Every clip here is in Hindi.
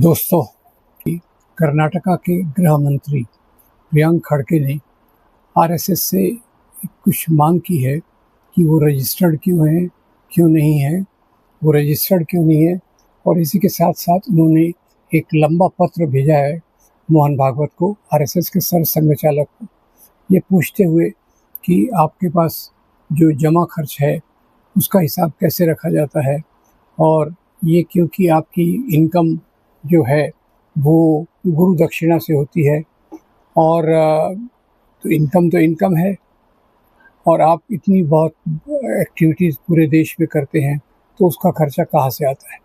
दोस्तों, कर्नाटका के गृह मंत्री प्रियंक खड़गे ने आरएसएस से कुछ मांग की है कि वो रजिस्टर्ड क्यों है, क्यों नहीं है, वो रजिस्टर्ड क्यों नहीं है। और इसी के साथ साथ उन्होंने एक लंबा पत्र भेजा है मोहन भागवत को, आरएसएस के सर संघचालक को, ये पूछते हुए कि आपके पास जो जमा खर्च है उसका हिसाब कैसे रखा जाता है, और ये क्योंकि आपकी इनकम जो है वो गुरु दक्षिणा से होती है, और तो इनकम है, और आप इतनी बहुत एक्टिविटीज़ पूरे देश में करते हैं तो उसका खर्चा कहाँ से आता है।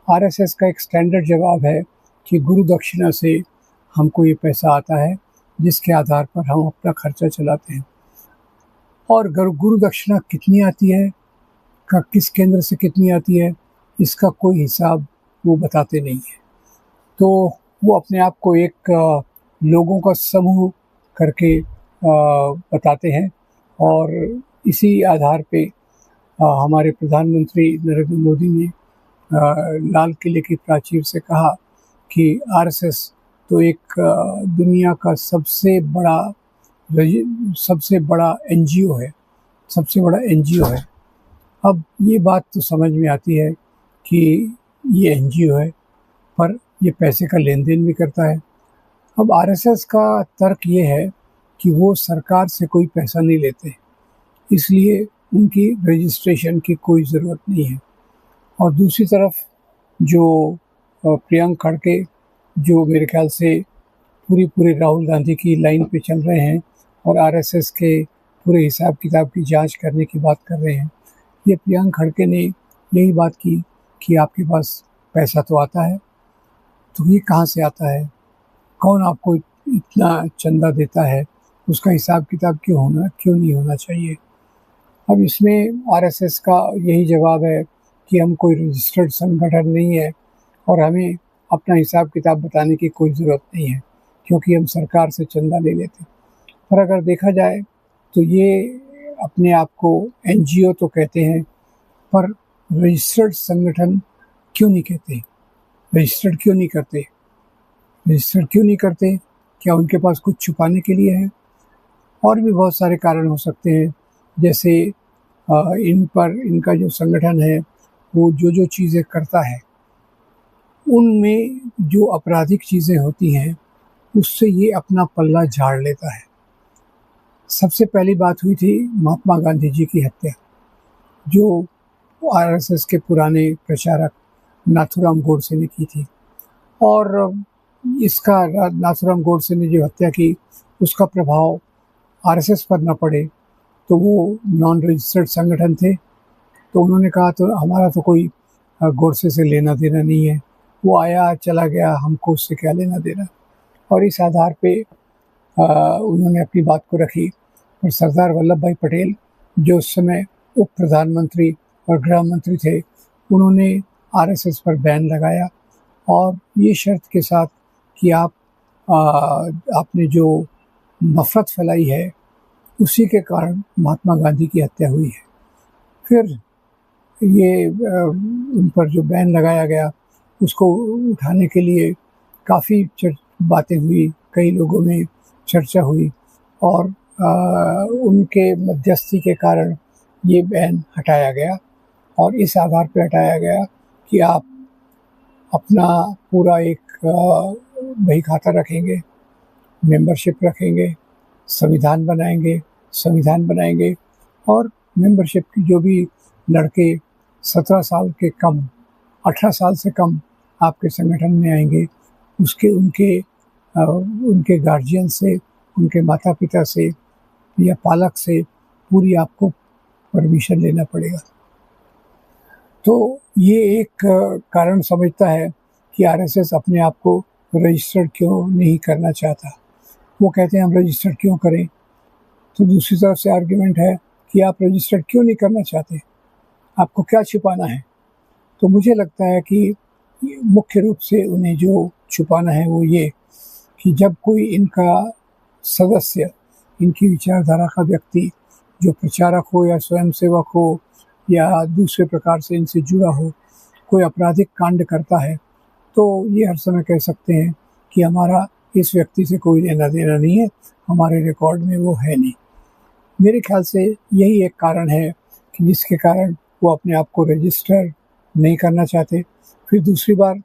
आरएसएस का एक स्टैंडर्ड जवाब है कि गुरु दक्षिणा से हमको ये पैसा आता है जिसके आधार पर हम अपना खर्चा चलाते हैं। और गुरु दक्षिणा कितनी आती है, किस केंद्र से कितनी आती है, इसका कोई हिसाब वो बताते नहीं है। तो वो अपने आप को एक लोगों का समूह करके बताते हैं, और इसी आधार पे हमारे प्रधानमंत्री नरेंद्र मोदी ने लाल किले की प्राचीर से कहा कि आरएसएस तो एक दुनिया का सबसे बड़ा एनजीओ है। अब ये बात तो समझ में आती है कि ये एनजीओ है, पर ये पैसे का लेन देन भी करता है। अब आरएसएस का तर्क ये है कि वो सरकार से कोई पैसा नहीं लेते, इसलिए उनकी रजिस्ट्रेशन की कोई ज़रूरत नहीं है। और दूसरी तरफ जो प्रियंक खड़गे, जो मेरे ख्याल से पूरी राहुल गांधी की लाइन पे चल रहे हैं और आरएसएस के पूरे हिसाब किताब की जांच करने की बात कर रहे हैं, ये प्रियंक खड़गे ने यही बात की कि आपके पास पैसा तो आता है, तो ये कहाँ से आता है, कौन आपको इतना चंदा देता है, उसका हिसाब किताब क्यों नहीं होना चाहिए। अब इसमें आरएसएस का यही जवाब है कि हम कोई रजिस्टर्ड संगठन नहीं है और हमें अपना हिसाब किताब बताने की कोई ज़रूरत नहीं है, क्योंकि हम सरकार से चंदा ले लेते। पर अगर देखा जाए तो ये अपने आप को एनजीओ तो कहते हैं, पर रजिस्टर्ड संगठन क्यों नहीं कहते, रजिस्टर्ड क्यों नहीं करते? क्या उनके पास कुछ छुपाने के लिए है? और भी बहुत सारे कारण हो सकते हैं, जैसे इनका जो संगठन है वो जो चीज़ें करता है उनमें जो आपराधिक चीज़ें होती हैं उससे ये अपना पल्ला झाड़ लेता है। सबसे पहली बात हुई थी महात्मा गांधी जी की हत्या, जो आरएसएस के पुराने प्रचारक नाथूराम गोडसे ने की थी। और इसका नाथूराम गोडसे ने जो हत्या की उसका प्रभाव आरएसएस पर न पड़े, तो वो नॉन रजिस्टर्ड संगठन थे, तो उन्होंने कहा तो हमारा तो कोई गोडसे से लेना देना नहीं है, वो आया चला गया, हमको उससे क्या लेना देना। और इस आधार पे उन्होंने अपनी बात को रखी। और सरदार वल्लभ भाई पटेल, जो उस समय उप प्रधानमंत्री और गृह मंत्री थे, उन्होंने आरएसएस पर बैन लगाया, और ये शर्त के साथ कि आपने जो नफरत फैलाई है उसी के कारण महात्मा गांधी की हत्या हुई है। फिर ये उन पर जो बैन लगाया गया उसको उठाने के लिए काफ़ी बातें हुई, कई लोगों में चर्चा हुई, और उनके मध्यस्थी के कारण ये बैन हटाया गया। और इस आधार पर हटाया गया कि आप अपना पूरा एक बही खाता रखेंगे, मेंबरशिप रखेंगे, संविधान बनाएंगे, और मेंबरशिप की जो भी लड़के 17 साल के कम, 18 साल से कम आपके संगठन में आएंगे, उनके गार्जियन से, उनके माता पिता से या पालक से पूरी आपको परमिशन लेना पड़ेगा। तो ये एक कारण समझता है कि आरएसएस अपने आप को रजिस्टर्ड क्यों नहीं करना चाहता। वो कहते हैं हम रजिस्टर्ड क्यों करें, तो दूसरी तरफ से आर्ग्यूमेंट है कि आप रजिस्टर्ड क्यों नहीं करना चाहते, आपको क्या छुपाना है। तो मुझे लगता है कि मुख्य रूप से उन्हें जो छुपाना है वो ये कि जब कोई इनका सदस्य, इनकी विचारधारा का व्यक्ति, जो प्रचारक हो या स्वयंसेवक हो या दूसरे प्रकार से इनसे जुड़ा हो, कोई आपराधिक कांड करता है, तो ये हर समय कह सकते हैं कि हमारा इस व्यक्ति से कोई लेना देना नहीं है, हमारे रिकॉर्ड में वो है नहीं। मेरे ख्याल से यही एक कारण है कि जिसके कारण वो अपने आप को रजिस्टर नहीं करना चाहते। फिर दूसरी बार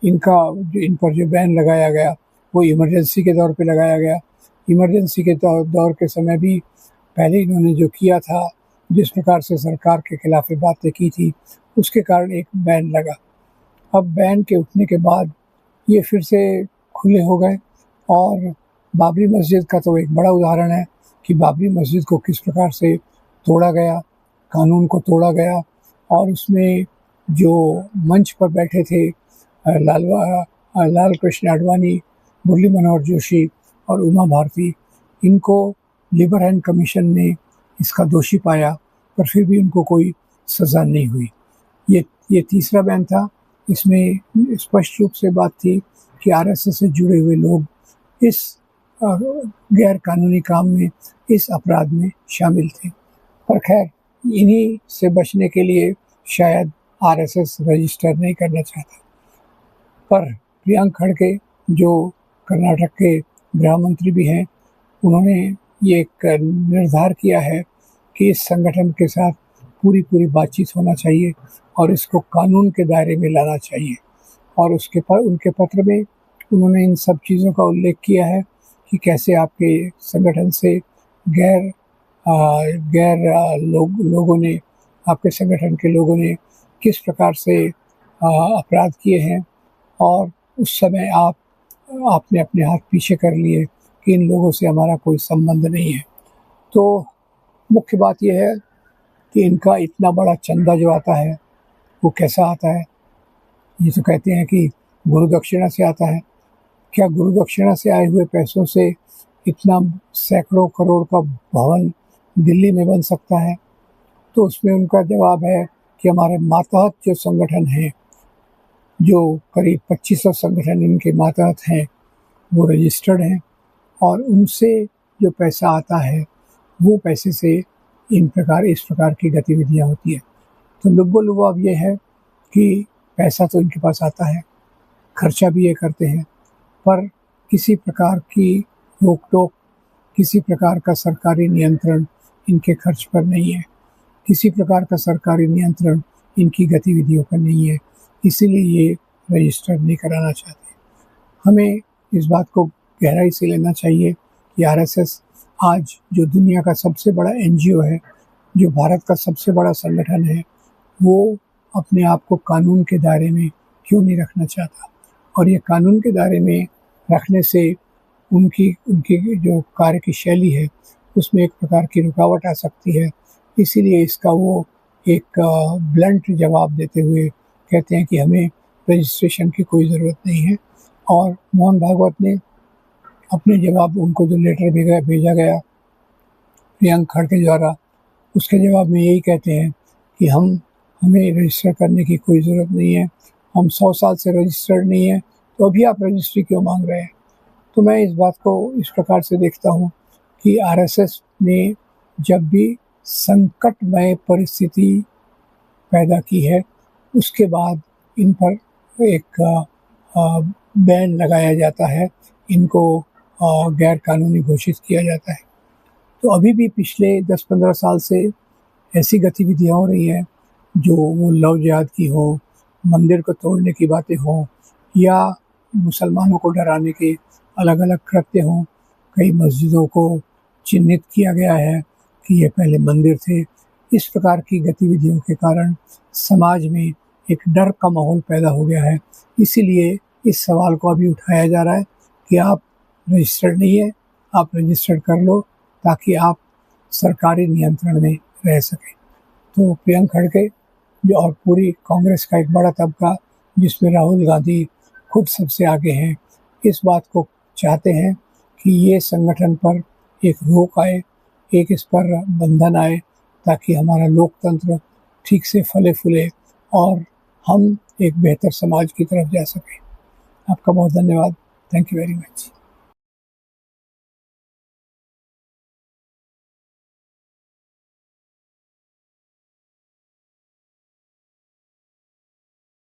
इन पर जो बैन लगाया गया वो इमरजेंसी के दौर पे लगाया गया। इमरजेंसी के दौर के समय भी पहले इन्होंने जो किया था, जिस प्रकार से सरकार के खिलाफ बातें की थी, उसके कारण एक बैन लगा। अब बैन के उठने के बाद ये फिर से खुले हो गए। और बाबरी मस्जिद का तो एक बड़ा उदाहरण है कि बाबरी मस्जिद को किस प्रकार से तोड़ा गया, कानून को तोड़ा गया। और उसमें जो मंच पर बैठे थे लाल कृष्ण आडवाणी, मुरली मनोहर जोशी और उमा भारती, इनको लिबरल कमीशन ने इसका दोषी पाया, पर फिर भी उनको कोई सज़ा नहीं हुई। ये तीसरा बैन था। इसमें स्पष्ट रूप से बात थी कि आरएसएस से जुड़े हुए लोग इस गैर कानूनी काम में, इस अपराध में शामिल थे। पर खैर, इन्हीं से बचने के लिए शायद आरएसएस रजिस्टर नहीं करना चाहता। पर प्रियंक खड़गे, जो कर्नाटक के गृह मंत्री भी हैं, उन्होंने ये एक निर्धार किया है कि इस संगठन के साथ पूरी बातचीत होना चाहिए और इसको कानून के दायरे में लाना चाहिए। और उनके पत्र में उन्होंने इन सब चीज़ों का उल्लेख किया है कि कैसे आपके संगठन से लोगों ने, आपके संगठन के लोगों ने किस प्रकार से अपराध किए हैं। और उस समय आपने अपने हाथ पीछे कर लिए कि इन लोगों से हमारा कोई संबंध नहीं है। तो मुख्य बात यह है कि इनका इतना बड़ा चंदा जो आता है वो कैसा आता है। ये तो कहते हैं कि गुरु दक्षिणा से आता है। क्या गुरु दक्षिणा से आए हुए पैसों से इतना सैकड़ों करोड़ का भवन दिल्ली में बन सकता है? तो उसमें उनका जवाब है कि हमारे मातहत जो संगठन हैं, जो करीब 2500 संगठन इनके मातहत हैं, वो रजिस्टर्ड हैं और उनसे जो पैसा आता है वो पैसे से इस प्रकार की गतिविधियां होती है। तो लुब्बो ये है कि पैसा तो इनके पास आता है, खर्चा भी ये करते हैं, पर किसी प्रकार की रोक टोक, किसी प्रकार का सरकारी नियंत्रण इनके खर्च पर नहीं है, किसी प्रकार का सरकारी नियंत्रण इनकी गतिविधियों पर नहीं है। इसीलिए ये रजिस्टर नहीं कराना चाहते। हमें इस बात को गहराई से लेना चाहिए कि आरएसएस आज जो दुनिया का सबसे बड़ा एनजीओ है, जो भारत का सबसे बड़ा संगठन है, वो अपने आप को कानून के दायरे में क्यों नहीं रखना चाहता। और ये कानून के दायरे में रखने से उनकी जो कार्य की शैली है उसमें एक प्रकार की रुकावट आ सकती है। इसीलिए इसका वो एक ब्लंट जवाब देते हुए कहते हैं कि हमें रजिस्ट्रेशन की कोई ज़रूरत नहीं है। और मोहन भागवत ने अपने जवाब, उनको जो लेटर भेजा गया प्रियंक खड़गे द्वारा, उसके जवाब में यही कहते हैं कि हमें रजिस्टर करने की कोई ज़रूरत नहीं है, हम 100 साल से रजिस्टर्ड नहीं है, तो अभी आप रजिस्ट्री क्यों मांग रहे हैं। तो मैं इस बात को इस प्रकार से देखता हूँ कि आरएसएस ने जब भी संकटमय परिस्थिति पैदा की है, उसके बाद इन पर एक बैन लगाया जाता है, इनको गैर कानूनी घोषित किया जाता है। तो अभी भी पिछले 10-15 साल से ऐसी गतिविधियाँ हो रही हैं जो वो लव जिहाद की हो, मंदिर को तोड़ने की बातें हों, या मुसलमानों को डराने के अलग अलग कृत्य हों। कई मस्जिदों को चिन्हित किया गया है कि ये पहले मंदिर थे। इस प्रकार की गतिविधियों के कारण समाज में एक डर का माहौल पैदा हो गया है। इसीलिए इस सवाल को अभी उठाया जा रहा है कि आप रजिस्टर्ड नहीं है, आप रजिस्टर्ड कर लो ताकि आप सरकारी नियंत्रण में रह सकें। तो प्रियंक खड़गे जो और पूरी कांग्रेस का एक बड़ा तबका, जिसमें राहुल गांधी खुद सबसे आगे हैं, इस बात को चाहते हैं कि ये संगठन पर एक रोक आए, एक इस पर बंधन आए, ताकि हमारा लोकतंत्र ठीक से फले फूले और हम एक बेहतर समाज की तरफ जा सकें। आपका बहुत धन्यवाद। Thank you very much.